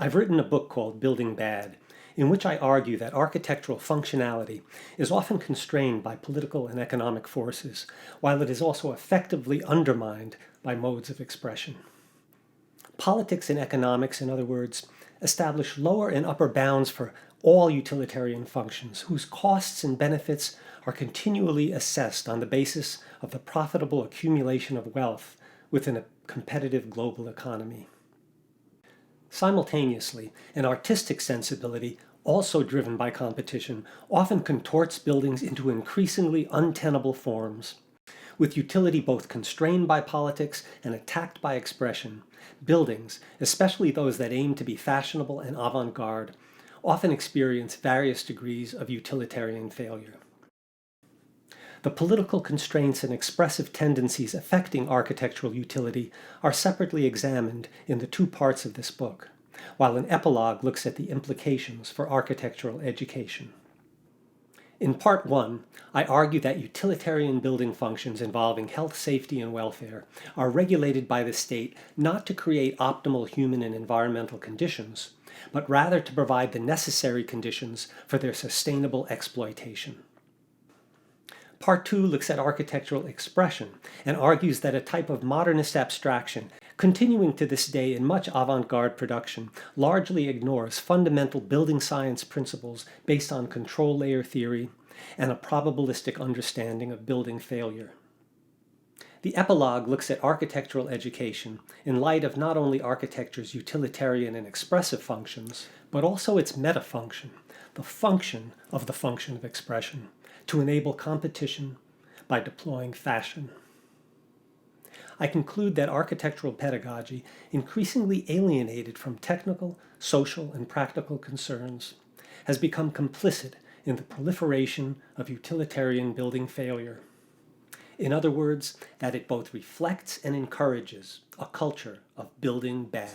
I've written a book called Building Bad, in which I argue that architectural functionality is often constrained by political and economic forces, while it is also effectively undermined by modes of expression. Politics and economics, in other words, establish lower and upper bounds for all utilitarian functions, whose costs and benefits are continually assessed on the basis of the profitable accumulation of wealth within a competitive global economy. Simultaneously, an artistic sensibility, also driven by competition, often contorts buildings into increasingly untenable forms. With utility both constrained by politics and attacked by expression, buildings, especially those that aim to be fashionable and avant-garde, often experience various degrees of utilitarian failure. The political constraints and expressive tendencies affecting architectural utility are separately examined in the two parts of this book, while an epilogue looks at the implications for architectural education. In Part 1, I argue that utilitarian building functions involving health, safety, and welfare are regulated by the state not to create optimal human and environmental conditions, but rather to provide the necessary conditions for their sustainable exploitation. Part 2 looks at architectural expression and argues that a type of modernist abstraction, continuing to this day in much avant-garde production, largely ignores fundamental building science principles based on control layer theory and a probabilistic understanding of building failure. The epilogue looks at architectural education in light of not only architecture's utilitarian and expressive functions, but also its meta-function, the function of the function of expression, to enable competition by deploying fashion. I conclude that architectural pedagogy, increasingly alienated from technical, social, and practical concerns, has become complicit in the proliferation of utilitarian building failure. In other words, that it both reflects and encourages a culture of building bad.